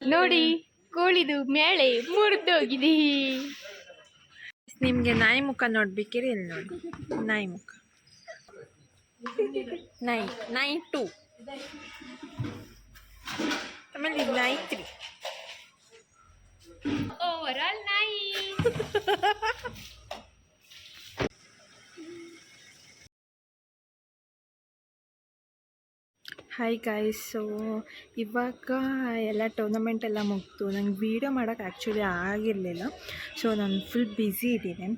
ನೋಡಿ ಕೋಳಿದು ಮೇಳೆ ಮುರಿದೋಗಿದೆ. ನಿಮಗೆ ನಾಯಿ ಮುಖ ನೋಡ್ಬೇಕಿರಿ ಇಲ್ಲಿ ನೋಡಿ, ನಾಯಿ ಮುಖ. ನಾಯಿ 2 ಆಮೇಲೆ ಇದು ನಾಯಿ 3. ಓವರಾಲ್ ನಾಯಿ. Hi guys. ಸೊ ಇವಾಗ ಎಲ್ಲ ಟೂರ್ನಮೆಂಟ್ ಎಲ್ಲ ಮುಗಿತು. ನಂಗೆ ವೀಡಿಯೋ ಮಾಡೋಕ್ಕೆ ಆ್ಯಕ್ಚುಲಿ ಆಗಿರಲಿಲ್ಲ. ಸೊ ನಾನು ಫುಲ್ ಬ್ಯುಸಿ ಇದ್ದೀನಿ.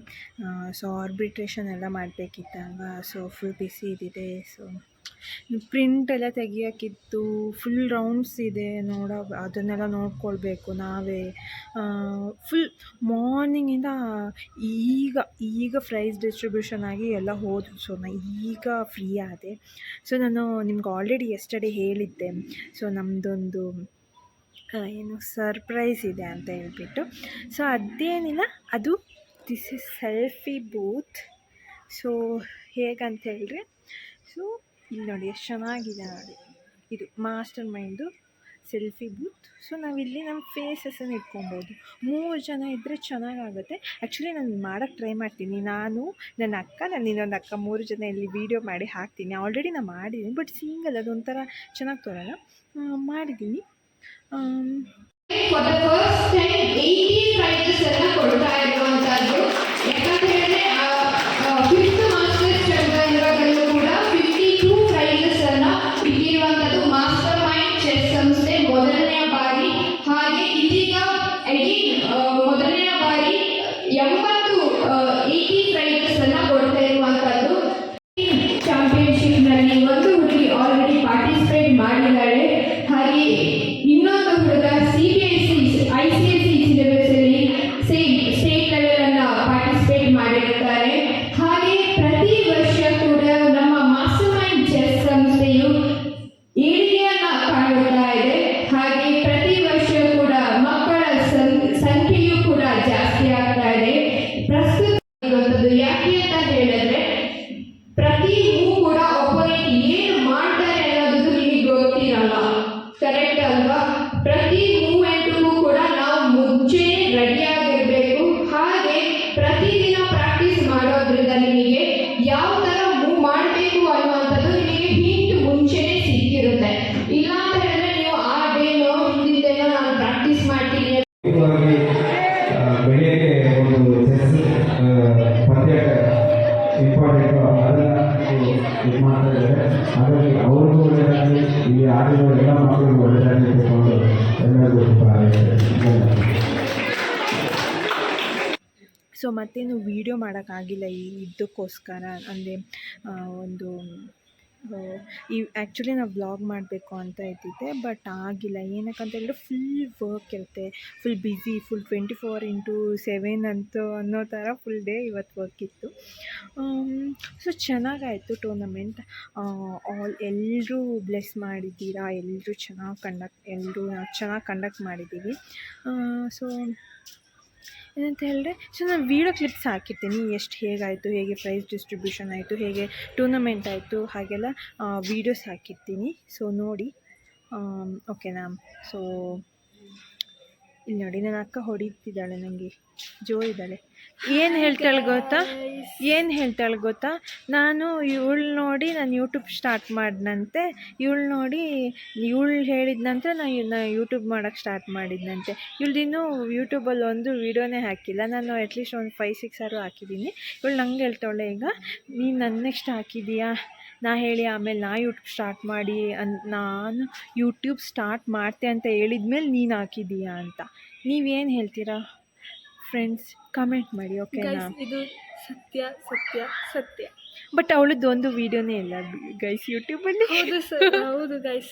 ಸೊ ಆರ್ಬಿಟ್ರೇಷನ್ ಎಲ್ಲ ಮಾಡಬೇಕಿತ್ತಲ್ವ, ಸೊ ಫುಲ್ ಬ್ಯುಸಿ ಇದ್ದಿದೆ. ಸೊ ಪ್ರಿಂಟ್ ಎಲ್ಲ ತೆಗಿಯೋಕ್ಕಿತ್ತು, ಫುಲ್ ರೌಂಡ್ಸ್ ಇದೆ ಅದನ್ನೆಲ್ಲ ನೋಡ್ಕೊಳ್ಬೇಕು ನಾವೇ. ಫುಲ್ ಮಾರ್ನಿಂಗಿಂದ ಈಗ ಪ್ರೈಸ್ ಡಿಸ್ಟ್ರಿಬ್ಯೂಷನ್ ಆಗಿ ಎಲ್ಲ ಹೋದ್ರು. ಸೊ ನಾನು ಈಗ ಫ್ರೀ ಆದೆ. ಸೊ ನಾನು ನಿಮ್ಗೆ ಆಲ್ರೆಡಿ ಯೆಸ್ಟರ್ಡೇ ಹೇಳಿದ್ದೆ, ಸೊ ನಮ್ಮದೊಂದು ಏನು ಸರ್ಪ್ರೈಸ್ ಇದೆ ಅಂತ ಹೇಳ್ಬಿಟ್ಟು. ಸೊ ಅದೇನಿಲ್ಲ, ಅದು this is selfie booth. So ಹೇಗಂತ ಹೇಳಿದ್ರೆ, ಸೊ ಇಲ್ಲಿ ನೋಡಿ ಎಷ್ಟು ಚೆನ್ನಾಗಿದೆ ನೋಡಿ, ಇದು master mind selfie booth. So ನಾವಿಲ್ಲಿ ನಮ್ಮ ಫೇಸಸನ್ನು ಇಟ್ಕೊಬೋದು. 3 ಜನ ಇದ್ದರೆ ಚೆನ್ನಾಗಾಗುತ್ತೆ. ಆ್ಯಕ್ಚುಲಿ ನಾನು ಮಾಡೋಕ್ಕೆ ಟ್ರೈ ಮಾಡ್ತೀನಿ. ನಾನು ನನ್ನ ಅಕ್ಕ, ನನ್ನ ಇನ್ನೊಂದು ಅಕ್ಕ 3 ಜನ ಇಲ್ಲಿ ವೀಡಿಯೋ ಮಾಡಿ ಹಾಕ್ತೀನಿ. ಆಲ್ರೆಡಿ ನಾನು ಮಾಡಿದ್ದೀನಿ, ಬಟ್ ಸಿಂಗಲ್ ಅದೊಂಥರ ಚೆನ್ನಾಗಿ ತೋರಲ್ಲ. ಮಾಡಿದ್ದೀನಿ. ಕೊಡ್ತಾ ಇರುವಂಥದ್ದು ಯಾಕಂತ ಹೇಳಿದ್ರೆ ಚಾಂಪಿಯನ್ಶಿಪ್ನಲ್ಲಿ ಒಂದು ಹುಡುಗಿ ಆಲ್ರೆಡಿ ಪಾರ್ಟಿಸಿಪೇಟ್ ಮಾಡಿದ್ದಾಳೆ. ಹಾಗೆ ಇನ್ನೊಂದು ಹುಡುಗ ICSE ಸಿಲೆಬಸ್ಸಲ್ಲಿ ಸೇಮ್ ಸ್ಟೇಟ್ ಲೆವೆಲನ್ನು ಪಾರ್ಟಿಸಿಪೇಟ್ ಮಾಡಿರುತ್ತಾರೆ. ಹಾಗೆ ಪ್ರತಿ ವರ್ಷ ಕೂಡ ನಮ್ಮ ಮಾಸ್ಟರ್ ಮೈಂಡ್ ಚೆಸ್ ಸಂಸ್ಥೆಯು ಏಳಿಗೆಯನ್ನು ಕಾಣುತ್ತಾ ಇದೆ. ಹಾಗೆ ಪ್ರತಿ ವರ್ಷ ಕೂಡ ಮಕ್ಕಳ ಸಂಖ್ಯೆಯೂ ಕೂಡ ಜಾಸ್ತಿ ಆಗ್ತಾ ಇದೆ. ಪ್ರಸ್ತುತ ಯಾಕೆ ಅಂತ ಹೇಳಿದ್ರೆ, ಪ್ರತಿ ಮೂವ್ ಕೂಡ ಒಪೋನೆಂಟ್ ಏನು ಮಾಡ್ತಾರೆ ಅನ್ನೋದು ನಿಮಗೆ ಗೊತ್ತಿರಲ್ಲ, ಕರೆಕ್ಟ್ ಅಲ್ವಾ? ಪ್ರತಿ ಮೂವ್ಮೆಂಟ್ಗೂ ಕೂಡ ನಾವು ಮುಂಚೆ ರೆಡಿಯಾಗಿರಬೇಕು. ಹಾಗೆ ಪ್ರತಿದಿನ ಪ್ರಾಕ್ಟೀಸ್ ಮಾಡೋದ್ರಿಂದ ನಿಮಗೆ ಯಾವ ಥರ ಮೂವ್ ಮಾಡಬೇಕು ಅನ್ನುವಂಥದ್ದು ನಿಮಗೆ ಹಿಂಟ್ ಮುಂಚೆನೇ ಸಿಕ್ಕಿರುತ್ತೆ. ಇಲ್ಲ ಅಂತ ಹೇಳಿದ್ರೆ ನೀವು ಆ ಡೇನೋ ಹಿಂದಿನ ನಾನು ಪ್ರಾಕ್ಟೀಸ್ ಮಾಡ್ತೀನಿ ಬೆಳೆಯಕ್ಕೆ ಒಂದು ಚೆಸ್ ಪಂದ್ಯ ಇಂಪಾರ್ಟೆಂಟು ಅದನ್ನು ಇದು ಮಾಡ್ತಾ ಇದ್ದಾರೆ. ಹಾಗಾಗಿ ಅವ್ರಿಗೂ ಒಳ್ಳೆಯದಾಗಿ, ಇಲ್ಲಿ ಆಡಿರೋ ಎಲ್ಲ ಮಕ್ಕಳಿಗೂ ಒಳ್ಳೆಯದಾಗಿ ತಿಳ್ಕೊಂಡು ಎಲ್ಲರಿಗೂ ಸೊ ಮತ್ತೇನು ವೀಡಿಯೋ ಮಾಡೋಕ್ಕಾಗಿಲ್ಲ ಇದಕ್ಕೋಸ್ಕರ. ಅಂದರೆ ಒಂದು ಆ್ಯಕ್ಚುಲಿ ನಾವು ವ್ಲಾಗ್ ಮಾಡಬೇಕು ಅಂತ ಇದ್ದಿದ್ದೆ, ಬಟ್ ಆಗಿಲ್ಲ. ಏನಕ್ಕಂತ ಹೇಳಿದ್ರೆ ಫುಲ್ ವರ್ಕ್ ಇರುತ್ತೆ, ಫುಲ್ ಬ್ಯುಸಿ, ಫುಲ್ 24/7 ಅಂತೂ ಅನ್ನೋ ಥರ ಫುಲ್ ಡೇ ಇವತ್ತು ವರ್ಕ್ ಇತ್ತು. ಸೊ ಚೆನ್ನಾಗಾಯಿತು ಟೂರ್ನಮೆಂಟ್. ಎಲ್ಲರೂ ಬ್ಲೆಸ್ ಮಾಡಿದ್ದೀರಾ, ಎಲ್ಲರೂ ಚೆನ್ನಾಗಿ ಕಂಡಕ್ಟ್ ಮಾಡಿದ್ದೀವಿ. ಸೊ ಏನಂತ ಹೇಳಿದ್ರೆ, ಸೊ ನಾನು ವೀಡಿಯೋ ಕ್ಲಿಪ್ಸ್ ಹಾಕಿರ್ತೀನಿ, ಹೇಗಾಯಿತು, ಹೇಗೆ ಪ್ರೈಸ್ ಡಿಸ್ಟ್ರಿಬ್ಯೂಷನ್ ಆಯಿತು, ಹೇಗೆ ಟೂರ್ನಮೆಂಟ್ ಆಯಿತು, ಹಾಗೆಲ್ಲ ವೀಡಿಯೋಸ್ ಹಾಕಿರ್ತೀನಿ. ಸೊ ನೋಡಿ, ಓಕೆನಾ? ಸೊ ಇಲ್ಲಿ ನೋಡಿ, ನನ್ನ ಅಕ್ಕ ಹೊಡಿತಿದ್ದಾಳೆ, ನನಗೆ ಜೋರಿದ್ದಾಳೆ. ಏನು ಹೇಳ್ತಾಳೆ ಗೊತ್ತಾ, ನಾನು ಇವಳು ನೋಡಿ ನಾನು ಯೂಟ್ಯೂಬ್ ಸ್ಟಾರ್ಟ್ ಮಾಡಿದಂತೆ, ಇವಳು ಹೇಳಿದ ನಂತರ ನಾನು ಯೂಟ್ಯೂಬ್ ಮಾಡೋಕ್ಕೆ ಸ್ಟಾರ್ಟ್ ಮಾಡಿದ್ದಂತೆ. ಇವಳ್ದಿನ್ನೂ ಯೂಟ್ಯೂಬಲ್ಲಿ ಒಂದು ವೀಡಿಯೋನೇ ಹಾಕಿಲ್ಲ. ನಾನು ಅಟ್ಲೀಸ್ಟ್ ಒಂದು 5-6 ಹಾಕಿದ್ದೀನಿ. ಇವಳು ನಂಗೆ ಹೇಳ್ತಾಳೆ, ಈಗ ನೀನು ನನ್ನ ನೆಕ್ಸ್ಟ್ ಹಾಕಿದ್ದೀಯಾ, ನಾ ಹೇಳಿ ಆಮೇಲೆ ನಾ ಯೂಟ್ಯೂಬ್ ಸ್ಟಾರ್ಟ್ ಮಾಡಿ ನಾನು ಯೂಟ್ಯೂಬ್ ಸ್ಟಾರ್ಟ್ ಮಾಡ್ತೆ ಅಂತ ಹೇಳಿದ್ಮೇಲೆ ನೀನು ಹಾಕಿದ್ದೀಯಾ ಅಂತ. ನೀವೇನು ಹೇಳ್ತೀರಾ ಫ್ರೆಂಡ್ಸ್? ಕಮೆಂಟ್ ಮಾಡಿ, ಓಕೆನಾ? ಇದು ಸತ್ಯ. ಬಟ್ ಅವಳದ್ದು ಒಂದು ವೀಡಿಯೋನೇ ಇಲ್ಲ ಗೈಸ್ ಯೂಟ್ಯೂಬಲ್ಲಿ. ಹೌದು ಗೈಸ್.